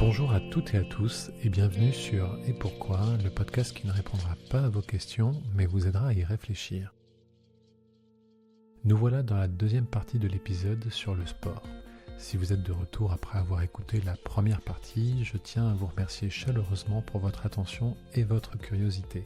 Bonjour à toutes et à tous et bienvenue sur Et pourquoi, le podcast qui ne répondra pas à vos questions mais vous aidera à y réfléchir. Nous voilà dans la deuxième partie de l'épisode sur le sport. Si vous êtes de retour après avoir écouté la première partie, je tiens à vous remercier chaleureusement pour votre attention et votre curiosité.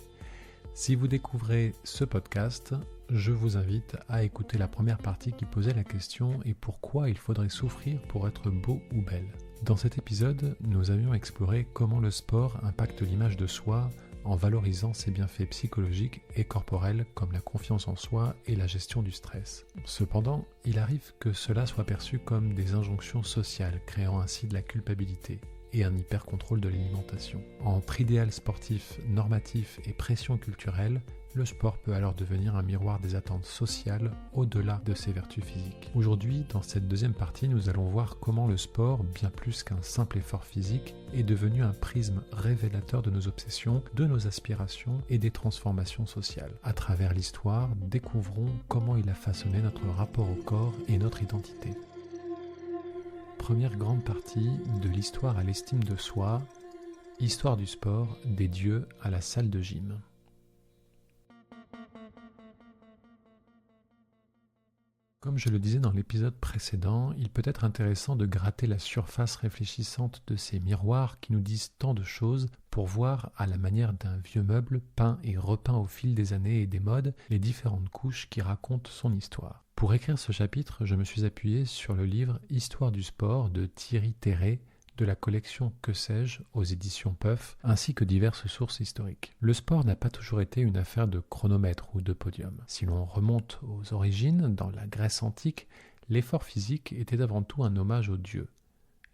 Si vous découvrez ce podcast, je vous invite à écouter la première partie qui posait la question « Et pourquoi il faudrait souffrir pour être beau ou belle ?» Dans cet épisode, nous avions exploré comment le sport impacte l'image de soi en valorisant ses bienfaits psychologiques et corporels comme la confiance en soi et la gestion du stress. Cependant, il arrive que cela soit perçu comme des injonctions sociales, créant ainsi de la culpabilité et un hyper-contrôle de l'alimentation. Entre idéal sportif, normatif et pression culturelle, le sport peut alors devenir un miroir des attentes sociales au-delà de ses vertus physiques. Aujourd'hui, dans cette deuxième partie, nous allons voir comment le sport, bien plus qu'un simple effort physique, est devenu un prisme révélateur de nos obsessions, de nos aspirations et des transformations sociales. À travers l'histoire, découvrons comment il a façonné notre rapport au corps et notre identité. Première grande partie de l'histoire à l'estime de soi, histoire du sport, des dieux à la salle de gym. Comme je le disais dans l'épisode précédent, il peut être intéressant de gratter la surface réfléchissante de ces miroirs qui nous disent tant de choses pour voir à la manière d'un vieux meuble peint et repeint au fil des années et des modes les différentes couches qui racontent son histoire. Pour écrire ce chapitre, je me suis appuyé sur le livre « Histoire du sport » de Thierry Terré, de la collection Que sais-je aux éditions Puff, ainsi que diverses sources historiques. Le sport n'a pas toujours été une affaire de chronomètre ou de podium. Si l'on remonte aux origines, dans la Grèce antique, l'effort physique était avant tout un hommage aux dieux.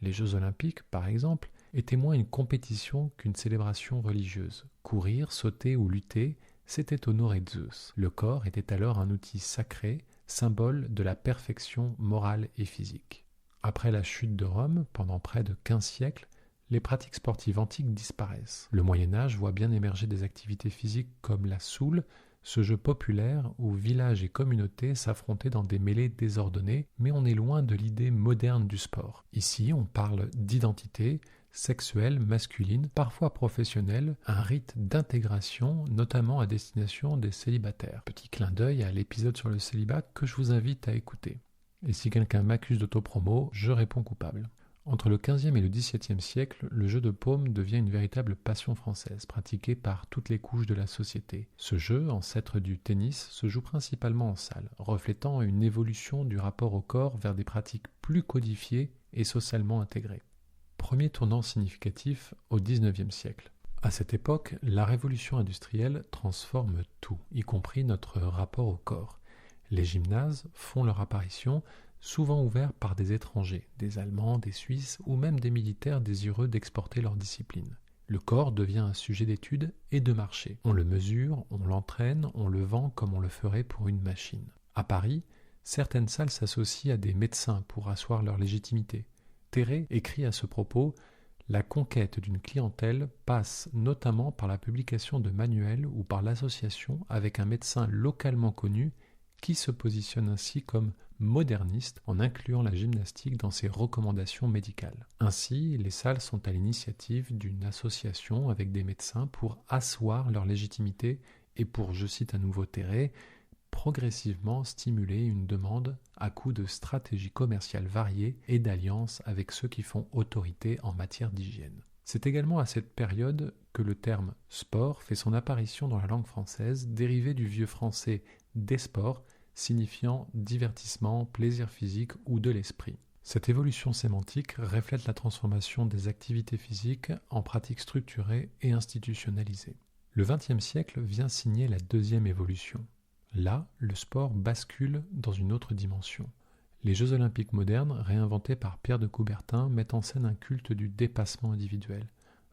Les Jeux olympiques, par exemple, étaient moins une compétition qu'une célébration religieuse. Courir, sauter ou lutter, c'était honorer Zeus. Le corps était alors un outil sacré, symbole de la perfection morale et physique. Après la chute de Rome, pendant près de 15 siècles, les pratiques sportives antiques disparaissent. Le Moyen-Âge voit bien émerger des activités physiques comme la soule, ce jeu populaire où villages et communautés s'affrontaient dans des mêlées désordonnées, mais on est loin de l'idée moderne du sport. Ici, on parle d'identité sexuelle, masculine, parfois professionnelle, un rite d'intégration, notamment à destination des célibataires. Petit clin d'œil à l'épisode sur le célibat que je vous invite à écouter. Et si quelqu'un m'accuse d'autopromo, je réponds coupable. Entre le XVe et le XVIIe siècle, le jeu de paume devient une véritable passion française, pratiquée par toutes les couches de la société. Ce jeu, ancêtre du tennis, se joue principalement en salle, reflétant une évolution du rapport au corps vers des pratiques plus codifiées et socialement intégrées. Premier tournant significatif au XIXe siècle. À cette époque, la révolution industrielle transforme tout, y compris notre rapport au corps. Les gymnases font leur apparition, souvent ouverts par des étrangers, des Allemands, des Suisses ou même des militaires désireux d'exporter leur discipline. Le corps devient un sujet d'étude et de marché. On le mesure, on l'entraîne, on le vend comme on le ferait pour une machine. À Paris, certaines salles s'associent à des médecins pour asseoir leur légitimité. Terré écrit à ce propos « La conquête d'une clientèle passe notamment par la publication de manuels ou par l'association avec un médecin localement connu qui se positionne ainsi comme moderniste en incluant la gymnastique dans ses recommandations médicales. Ainsi, les salles sont à l'initiative d'une association avec des médecins pour asseoir leur légitimité et pour, je cite à nouveau Terré, progressivement stimuler une demande à coup de stratégies commerciales variées et d'alliances avec ceux qui font autorité en matière d'hygiène. C'est également à cette période que le terme « sport » fait son apparition dans la langue française, dérivé du vieux français « des sports », signifiant divertissement, plaisir physique ou de l'esprit. Cette évolution sémantique reflète la transformation des activités physiques en pratiques structurées et institutionnalisées. Le XXe siècle vient signer la deuxième évolution. Là, le sport bascule dans une autre dimension. Les Jeux olympiques modernes, réinventés par Pierre de Coubertin, mettent en scène un culte du dépassement individuel,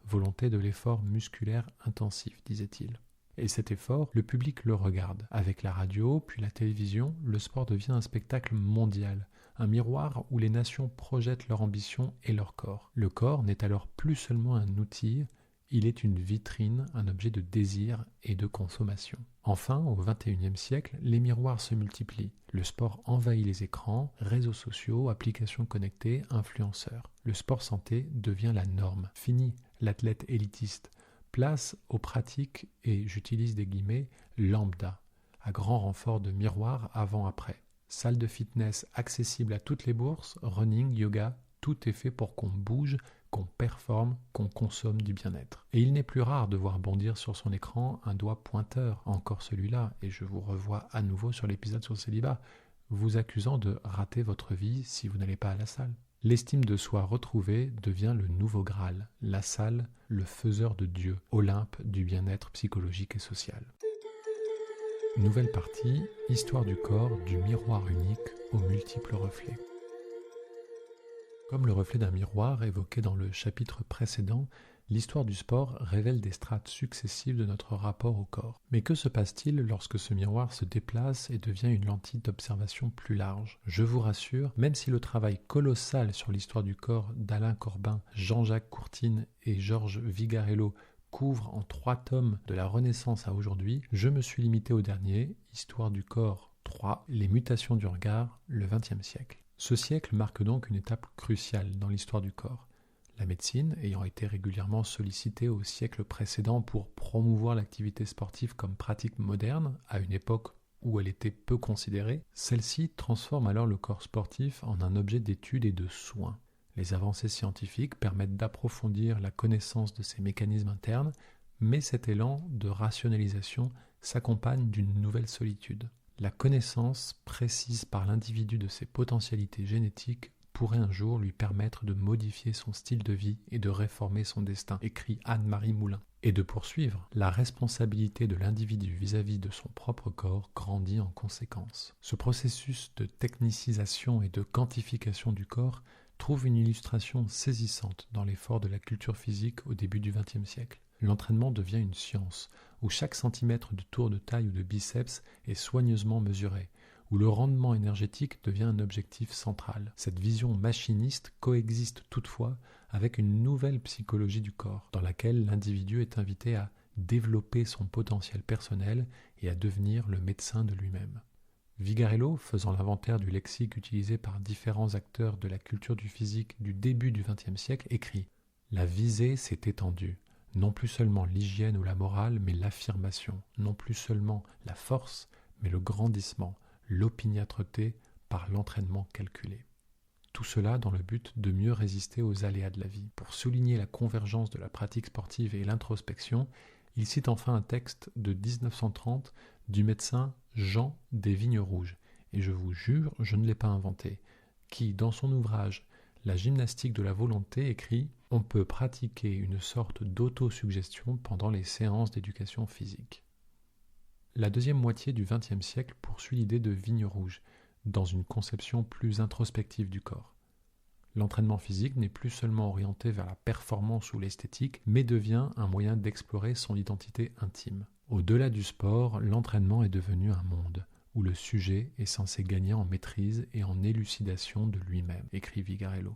volonté de l'effort musculaire intensif, disait-il. Et cet effort, le public le regarde. Avec la radio, puis la télévision, le sport devient un spectacle mondial, un miroir où les nations projettent leur ambition et leur corps. Le corps n'est alors plus seulement un outil, Il est une vitrine, un objet de désir et de consommation. Enfin, au XXIe siècle, les miroirs se multiplient. Le sport envahit les écrans, réseaux sociaux, applications connectées, influenceurs. Le sport santé devient la norme. Fini l'athlète élitiste. Place aux pratiques et, j'utilise des guillemets, lambda, à grand renfort de miroirs avant-après. Salle de fitness accessible à toutes les bourses, running, yoga, tout est fait pour qu'on bouge, qu'on performe, qu'on consomme du bien-être. Et il n'est plus rare de voir bondir sur son écran un doigt pointeur, encore celui-là, et je vous revois à nouveau sur l'épisode sur le célibat, vous accusant de rater votre vie si vous n'allez pas à la salle. L'estime de soi retrouvée devient le nouveau Graal, la salle, le faiseur de Dieu, Olympe du bien-être psychologique et social. Nouvelle partie, histoire du corps, du miroir unique aux multiples reflets. Comme le reflet d'un miroir évoqué dans le chapitre précédent, l'histoire du sport révèle des strates successives de notre rapport au corps. Mais que se passe-t-il lorsque ce miroir se déplace et devient une lentille d'observation plus large ? Je vous rassure, même si le travail colossal sur l'histoire du corps d'Alain Corbin, Jean-Jacques Courtine et Georges Vigarello couvre en 3 tomes de la Renaissance à aujourd'hui, je me suis limité au dernier, Histoire du corps 3, les mutations du regard, le XXe siècle. Ce siècle marque donc une étape cruciale dans l'histoire du corps. La médecine, ayant été régulièrement sollicitée au siècle précédent pour promouvoir l'activité sportive comme pratique moderne, à une époque où elle était peu considérée, celle-ci transforme alors le corps sportif en un objet d'étude et de soins. Les avancées scientifiques permettent d'approfondir la connaissance de ces mécanismes internes, mais cet élan de rationalisation s'accompagne d'une nouvelle solitude. La connaissance précise par l'individu de ses potentialités génétiques pourrait un jour lui permettre de modifier son style de vie et de réformer son destin, écrit Anne-Marie Moulin. Et de poursuivre, la responsabilité de l'individu vis-à-vis de son propre corps grandit en conséquence. Ce processus de technicisation et de quantification du corps trouve une illustration saisissante dans l'effort de la culture physique au début du XXe siècle. L'entraînement devient une science, où chaque centimètre de tour de taille ou de biceps est soigneusement mesuré, où le rendement énergétique devient un objectif central. Cette vision machiniste coexiste toutefois avec une nouvelle psychologie du corps, dans laquelle l'individu est invité à développer son potentiel personnel et à devenir le médecin de lui-même. Vigarello, faisant l'inventaire du lexique utilisé par différents acteurs de la culture du physique du début du XXe siècle, écrit « La visée s'est étendue. Non plus seulement l'hygiène ou la morale, mais l'affirmation. Non plus seulement la force, mais le grandissement, l'opiniâtreté par l'entraînement calculé. » Tout cela dans le but de mieux résister aux aléas de la vie. Pour souligner la convergence de la pratique sportive et l'introspection, il cite enfin un texte de 1930 du médecin Jean des Vignes-Rouges, et je vous jure, je ne l'ai pas inventé, qui, dans son ouvrage « La gymnastique de la volonté » écrit « On peut pratiquer une sorte d'autosuggestion pendant les séances d'éducation physique ». La deuxième moitié du XXe siècle poursuit l'idée de Vignes-Rouges, dans une conception plus introspective du corps. L'entraînement physique n'est plus seulement orienté vers la performance ou l'esthétique, mais devient un moyen d'explorer son identité intime. Au-delà du sport, l'entraînement est devenu un monde, où le sujet est censé gagner en maîtrise et en élucidation de lui-même, écrit Vigarello.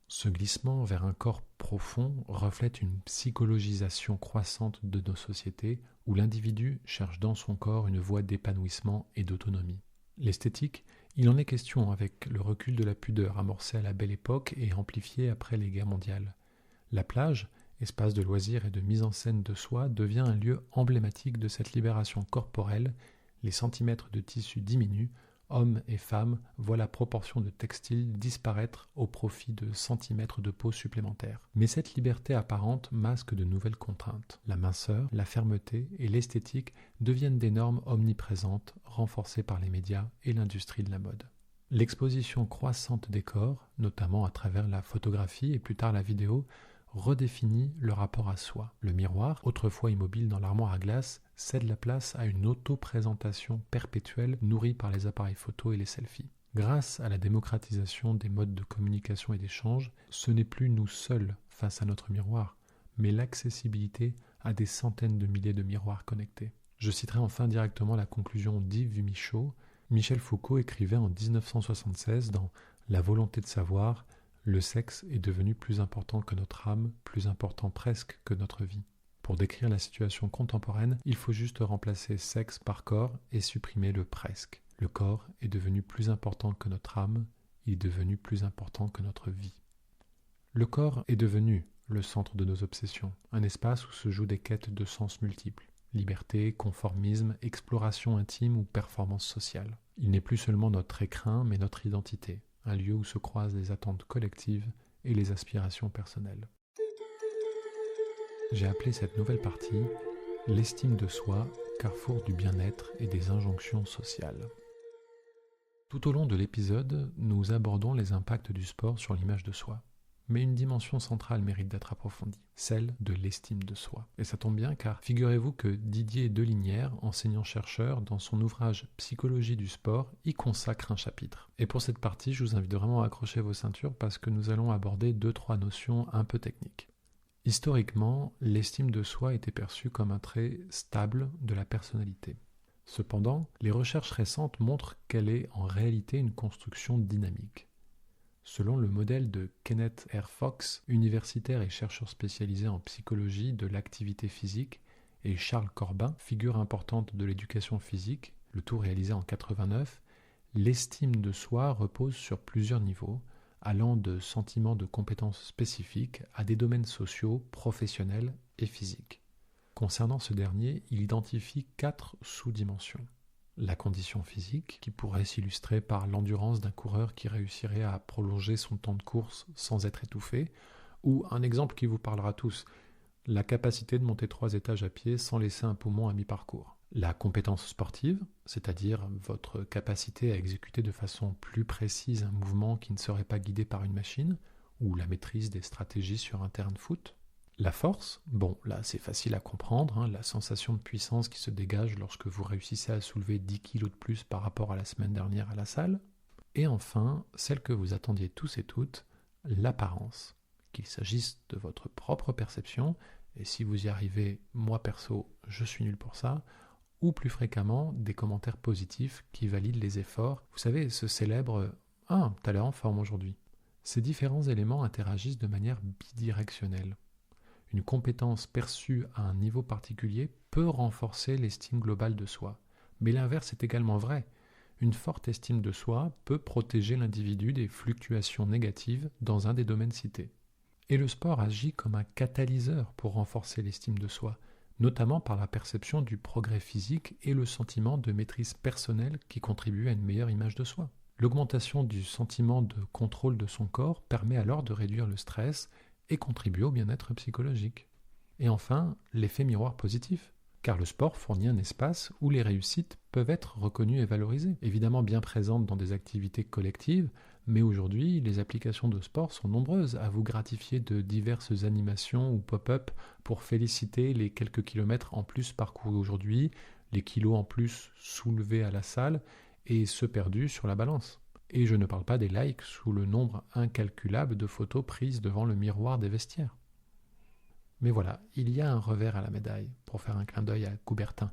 Ce glissement vers un corps profond reflète une psychologisation croissante de nos sociétés, où l'individu cherche dans son corps une voie d'épanouissement et d'autonomie. L'esthétique, il en est question avec le recul de la pudeur amorcé à la Belle Époque et amplifié après les guerres mondiales. La plage, espace de loisirs et de mise en scène de soi, devient un lieu emblématique de cette libération corporelle. Les centimètres de tissu diminuent, hommes et femmes voient la proportion de textile disparaître au profit de centimètres de peau supplémentaires. Mais cette liberté apparente masque de nouvelles contraintes. La minceur, la fermeté et l'esthétique deviennent des normes omniprésentes, renforcées par les médias et l'industrie de la mode. L'exposition croissante des corps, notamment à travers la photographie et plus tard la vidéo, redéfinit le rapport à soi. Le miroir, autrefois immobile dans l'armoire à glace, cède la place à une auto-présentation perpétuelle nourrie par les appareils photo et les selfies. Grâce à la démocratisation des modes de communication et d'échange, ce n'est plus nous seuls face à notre miroir, mais l'accessibilité à des centaines de milliers de miroirs connectés. Je citerai enfin directement la conclusion d'Yves Michaud. Michel Foucault écrivait en 1976 dans « La volonté de savoir » Le sexe est devenu plus important que notre âme, plus important presque que notre vie. Pour décrire la situation contemporaine, il faut juste remplacer sexe par corps et supprimer le presque. Le corps est devenu plus important que notre âme, il est devenu plus important que notre vie. Le corps est devenu le centre de nos obsessions, un espace où se jouent des quêtes de sens multiples. Liberté, conformisme, exploration intime ou performance sociale. Il n'est plus seulement notre écrin, mais notre identité, un lieu où se croisent les attentes collectives et les aspirations personnelles. J'ai appelé cette nouvelle partie « L'estime de soi, carrefour du bien-être et des injonctions sociales ». Tout au long de l'épisode, nous abordons les impacts du sport sur l'image de soi. Mais une dimension centrale mérite d'être approfondie, celle de l'estime de soi. Et ça tombe bien car figurez-vous que Didier Delinière, enseignant-chercheur, dans son ouvrage Psychologie du sport, y consacre un chapitre. Et pour cette partie, je vous invite vraiment à accrocher vos ceintures parce que nous allons aborder 2-3 notions un peu techniques. Historiquement, l'estime de soi était perçue comme un trait stable de la personnalité. Cependant, les recherches récentes montrent qu'elle est en réalité une construction dynamique. Selon le modèle de Kenneth R. Fox, universitaire et chercheur spécialisé en psychologie de l'activité physique, et Charles Corbin, figure importante de l'éducation physique, le tout réalisé en 89, l'estime de soi repose sur plusieurs niveaux, allant de sentiments de compétences spécifiques à des domaines sociaux, professionnels et physiques. Concernant ce dernier, il identifie 4 sous-dimensions. La condition physique, qui pourrait s'illustrer par l'endurance d'un coureur qui réussirait à prolonger son temps de course sans être étouffé, ou un exemple qui vous parlera à tous, la capacité de monter 3 étages à pied sans laisser un poumon à mi-parcours. La compétence sportive, c'est-à-dire votre capacité à exécuter de façon plus précise un mouvement qui ne serait pas guidé par une machine, ou la maîtrise des stratégies sur un terrain de foot. La force, bon là c'est facile à comprendre, la sensation de puissance qui se dégage lorsque vous réussissez à soulever 10 kg de plus par rapport à la semaine dernière à la salle. Et enfin, celle que vous attendiez tous et toutes, l'apparence. Qu'il s'agisse de votre propre perception, et si vous y arrivez, moi perso, je suis nul pour ça, ou plus fréquemment des commentaires positifs qui valident les efforts. Vous savez, ce célèbre « Ah, t'as l'air en forme aujourd'hui ». Ces différents éléments interagissent de manière bidirectionnelle. Une compétence perçue à un niveau particulier peut renforcer l'estime globale de soi. Mais l'inverse est également vrai. Une forte estime de soi peut protéger l'individu des fluctuations négatives dans un des domaines cités. Et le sport agit comme un catalyseur pour renforcer l'estime de soi, notamment par la perception du progrès physique et le sentiment de maîtrise personnelle qui contribue à une meilleure image de soi. L'augmentation du sentiment de contrôle de son corps permet alors de réduire le stress et contribue au bien-être psychologique. Et enfin, l'effet miroir positif, car le sport fournit un espace où les réussites peuvent être reconnues et valorisées, évidemment bien présentes dans des activités collectives, mais aujourd'hui, les applications de sport sont nombreuses à vous gratifier de diverses animations ou pop-up pour féliciter les quelques kilomètres en plus parcourus aujourd'hui, les kilos en plus soulevés à la salle et ceux perdus sur la balance. Et je ne parle pas des likes sous le nombre incalculable de photos prises devant le miroir des vestiaires. Mais voilà, il y a un revers à la médaille, pour faire un clin d'œil à Coubertin.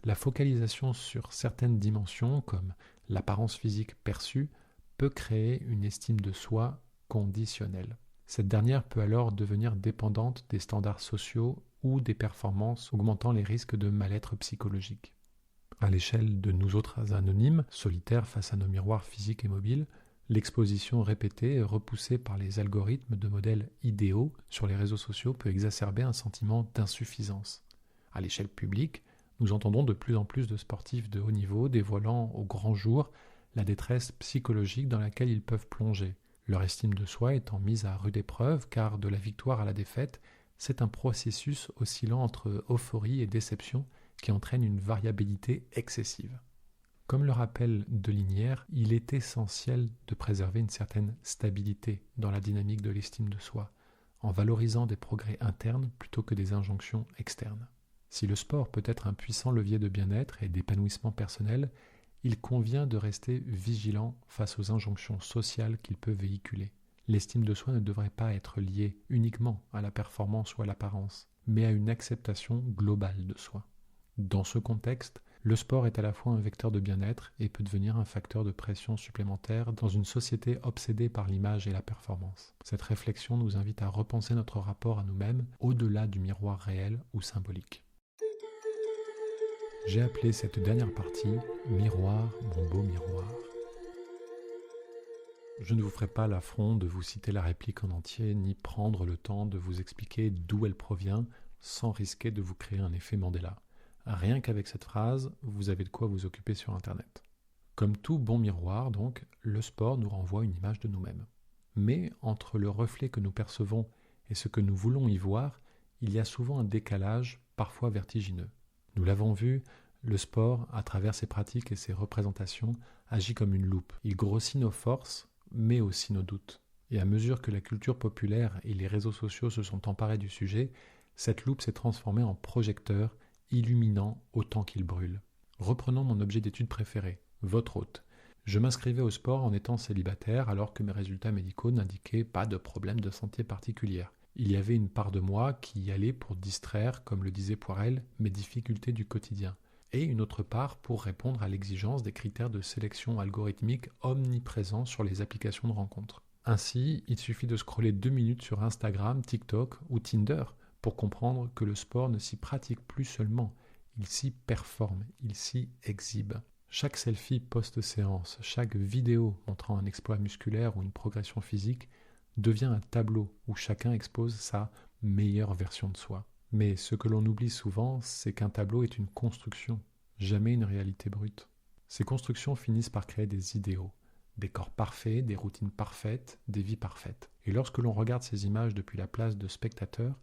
La focalisation sur certaines dimensions, comme l'apparence physique perçue, peut créer une estime de soi conditionnelle. Cette dernière peut alors devenir dépendante des standards sociaux ou des performances, augmentant les risques de mal-être psychologique. À l'échelle de nous autres anonymes, solitaires face à nos miroirs physiques et mobiles, l'exposition répétée et repoussée par les algorithmes de modèles idéaux sur les réseaux sociaux peut exacerber un sentiment d'insuffisance. À l'échelle publique, nous entendons de plus en plus de sportifs de haut niveau dévoilant au grand jour la détresse psychologique dans laquelle ils peuvent plonger, leur estime de soi étant mise à rude épreuve car de la victoire à la défaite, c'est un processus oscillant entre euphorie et déception qui entraîne une variabilité excessive. Comme le rappelle Delinière, il est essentiel de préserver une certaine stabilité dans la dynamique de l'estime de soi, en valorisant des progrès internes plutôt que des injonctions externes. Si le sport peut être un puissant levier de bien-être et d'épanouissement personnel, il convient de rester vigilant face aux injonctions sociales qu'il peut véhiculer. L'estime de soi ne devrait pas être liée uniquement à la performance ou à l'apparence, mais à une acceptation globale de soi. Dans ce contexte, Le sport est à la fois un vecteur de bien-être et peut devenir un facteur de pression supplémentaire dans une société obsédée par l'image et la performance. Cette réflexion nous invite à repenser notre rapport à nous-mêmes au-delà du miroir réel ou symbolique. J'ai appelé cette dernière partie « Miroir, mon beau miroir ». Je ne vous ferai pas l'affront de vous citer la réplique en entier, ni prendre le temps de vous expliquer d'où elle provient, sans risquer de vous créer un effet Mandela. Rien qu'avec cette phrase, vous avez de quoi vous occuper sur Internet. Comme tout bon miroir, donc, le sport nous renvoie une image de nous-mêmes. Mais entre le reflet que nous percevons et ce que nous voulons y voir, il y a souvent un décalage, parfois vertigineux. Nous l'avons vu, le sport, à travers ses pratiques et ses représentations, agit comme une loupe. Il grossit nos forces, mais aussi nos doutes. Et à mesure que la culture populaire et les réseaux sociaux se sont emparés du sujet, cette loupe s'est transformée en projecteur, illuminant autant qu'il brûle. Reprenons mon objet d'étude préféré, votre hôte. Je m'inscrivais au sport en étant célibataire alors que mes résultats médicaux n'indiquaient pas de problème de santé particulière. Il y avait une part de moi qui y allait pour distraire, comme le disait Poirel, mes difficultés du quotidien. Et une autre part pour répondre à l'exigence des critères de sélection algorithmique omniprésents sur les applications de rencontres. Ainsi, il suffit de scroller 2 minutes sur Instagram, TikTok ou Tinder pour comprendre que le sport ne s'y pratique plus seulement, il s'y performe, il s'y exhibe. Chaque selfie post-séance, chaque vidéo montrant un exploit musculaire ou une progression physique devient un tableau où chacun expose sa meilleure version de soi. Mais ce que l'on oublie souvent, c'est qu'un tableau est une construction, jamais une réalité brute. Ces constructions finissent par créer des idéaux, des corps parfaits, des routines parfaites, des vies parfaites. Et lorsque l'on regarde ces images depuis la place de spectateur,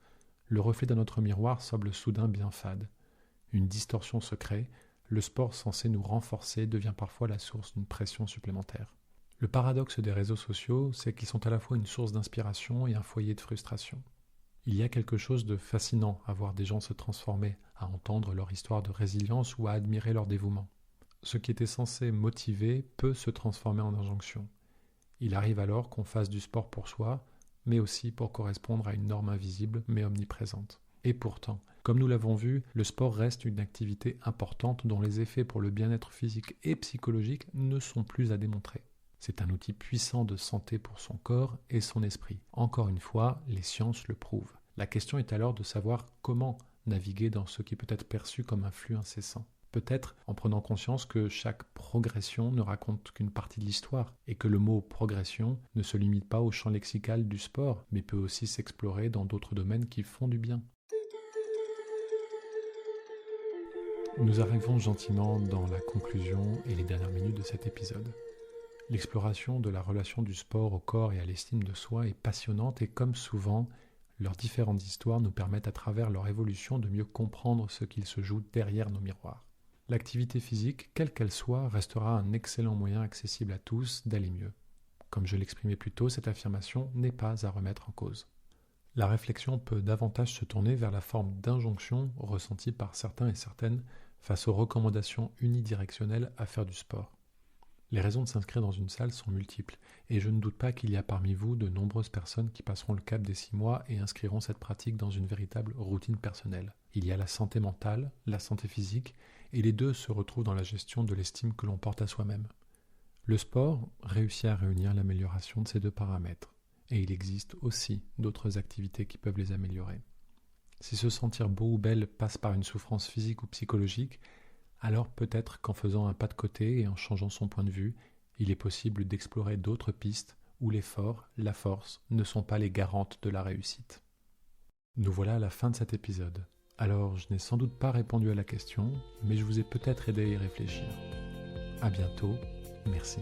le reflet d'un autre miroir semble soudain bien fade. Une distorsion se crée, le sport censé nous renforcer devient parfois la source d'une pression supplémentaire. Le paradoxe des réseaux sociaux, c'est qu'ils sont à la fois une source d'inspiration et un foyer de frustration. Il y a quelque chose de fascinant à voir des gens se transformer, à entendre leur histoire de résilience ou à admirer leur dévouement. Ce qui était censé motiver peut se transformer en injonction. Il arrive alors qu'on fasse du sport pour soi, mais aussi pour correspondre à une norme invisible mais omniprésente. Et pourtant, comme nous l'avons vu, le sport reste une activité importante dont les effets pour le bien-être physique et psychologique ne sont plus à démontrer. C'est un outil puissant de santé pour son corps et son esprit. Encore une fois, les sciences le prouvent. La question est alors de savoir comment naviguer dans ce qui peut être perçu comme un flux incessant. Peut-être en prenant conscience que chaque progression ne raconte qu'une partie de l'histoire et que le mot progression ne se limite pas au champ lexical du sport, mais peut aussi s'explorer dans d'autres domaines qui font du bien. Nous arrivons gentiment dans la conclusion et les dernières minutes de cet épisode. L'exploration de la relation du sport au corps et à l'estime de soi est passionnante et comme souvent, leurs différentes histoires nous permettent à travers leur évolution de mieux comprendre ce qu'il se joue derrière nos miroirs. L'activité physique, quelle qu'elle soit, restera un excellent moyen accessible à tous d'aller mieux. Comme je l'exprimais plus tôt, cette affirmation n'est pas à remettre en cause. La réflexion peut davantage se tourner vers la forme d'injonction ressentie par certains et certaines face aux recommandations unidirectionnelles à faire du sport. Les raisons de s'inscrire dans une salle sont multiples, et je ne doute pas qu'il y a parmi vous de nombreuses personnes qui passeront le cap des 6 mois et inscriront cette pratique dans une véritable routine personnelle. Il y a la santé mentale, la santé physique, et les deux se retrouvent dans la gestion de l'estime que l'on porte à soi-même. Le sport réussit à réunir l'amélioration de ces deux paramètres, et il existe aussi d'autres activités qui peuvent les améliorer. Si se sentir beau ou belle passe par une souffrance physique ou psychologique, alors peut-être qu'en faisant un pas de côté et en changeant son point de vue, il est possible d'explorer d'autres pistes où l'effort, la force ne sont pas les garantes de la réussite. Nous voilà à la fin de cet épisode. Alors, je n'ai sans doute pas répondu à la question, mais je vous ai peut-être aidé à y réfléchir. À bientôt, merci.